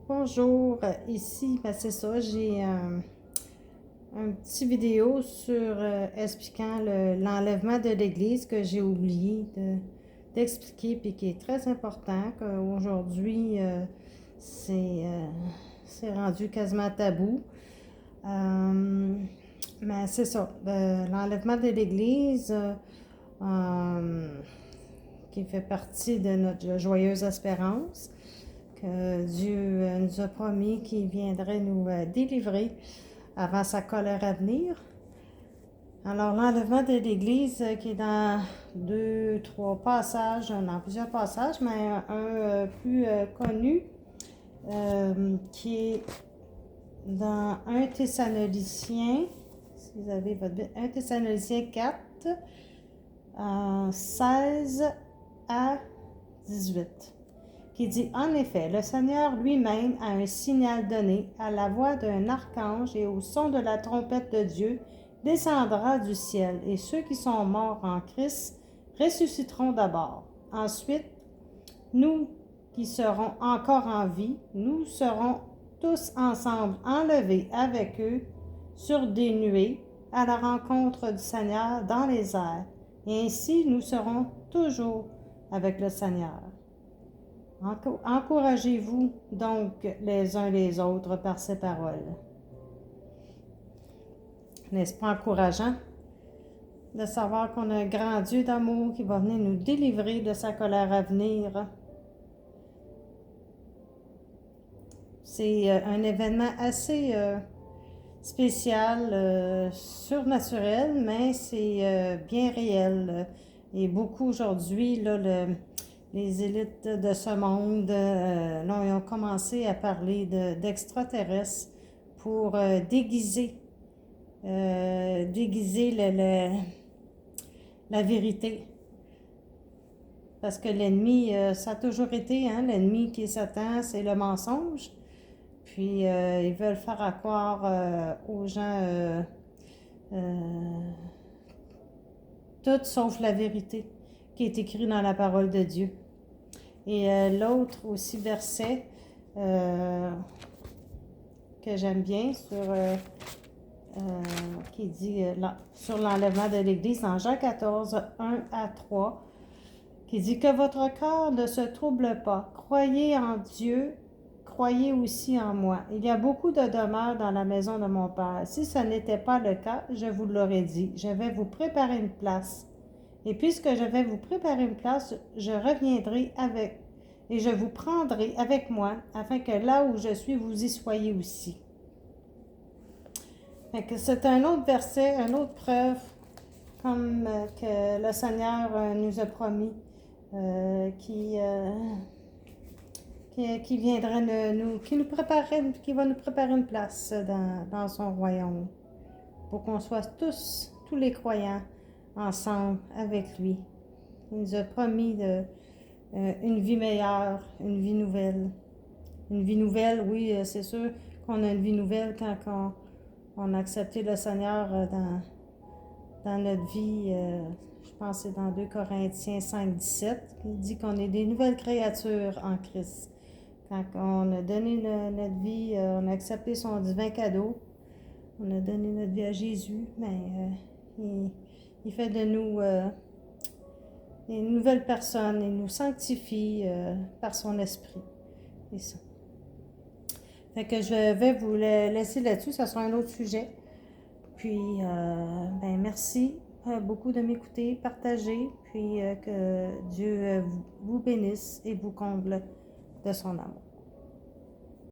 Bonjour, ici, ben c'est ça, j'ai un petit vidéo sur expliquant l'enlèvement de l'Église que j'ai oublié d'expliquer puis qui est très important, qu'aujourd'hui c'est rendu quasiment tabou. Mais c'est ça, l'enlèvement de l'Église qui fait partie de notre joyeuse espérance, que Dieu nous a promis qu'il viendrait nous délivrer avant sa colère à venir. Alors, l'enlèvement de l'Église qui est dans trois passages, dans plusieurs passages, mais un plus connu, qui est dans 1 Thessaloniciens, si vous avez votre 1 Thessaloniciens 4, 16 à 18. Qui dit: En effet, le Seigneur lui-même a un signal donné, à la voix d'un archange et au son de la trompette de Dieu, descendra du ciel, et ceux qui sont morts en Christ ressusciteront d'abord. Ensuite, nous qui serons encore en vie, nous serons tous ensemble enlevés avec eux sur des nuées à la rencontre du Seigneur dans les airs, et ainsi nous serons toujours avec le Seigneur. Encouragez-vous donc les uns les autres par ces paroles. N'est-ce pas encourageant de savoir qu'on a un grand Dieu d'amour qui va venir nous délivrer de sa colère à venir? C'est un événement assez spécial, surnaturel, mais c'est bien réel. Et beaucoup aujourd'hui, là, les élites de ce monde, là, ils ont commencé à parler d'extraterrestres pour déguiser la vérité. Parce que l'ennemi, ça a toujours été, hein, l'ennemi qui est Satan, c'est le mensonge. Puis ils veulent faire croire aux gens tout sauf la vérité qui est écrit dans la parole de Dieu. Et l'autre aussi verset que j'aime bien qui dit sur l'enlèvement de l'Église dans Jean 14, 1 à 3, qui dit: Que votre cœur ne se trouble pas. Croyez en Dieu, croyez aussi en moi. Il y a beaucoup de demeures dans la maison de mon Père. Si ce n'était pas le cas, je vous l'aurais dit. Je vais vous préparer une place. Et puisque je vais vous préparer une place, je reviendrai et je vous prendrai avec moi, afin que là où je suis, vous y soyez aussi. Fait que c'est un autre verset, une autre preuve, comme que le Seigneur nous a promis, qui viendrait qui va nous préparer une place dans son royaume, pour qu'on soit tous les croyants, ensemble avec lui. Il nous a promis une vie meilleure, une vie nouvelle. Une vie nouvelle, oui, c'est sûr qu'on a une vie nouvelle quand on a accepté le Seigneur dans notre vie. Je pense que c'est dans 2 Corinthiens 5, 17, qui dit qu'on est des nouvelles créatures en Christ. Quand on a donné notre vie, on a accepté son divin cadeau, on a donné notre vie à Jésus, mais il fait de nous une nouvelle personne, il nous sanctifie par son esprit. C'est ça. Fait que je vais vous laisser là-dessus, ça sera un autre sujet. Puis, merci beaucoup de m'écouter, partager, puis que Dieu vous bénisse et vous comble de son amour.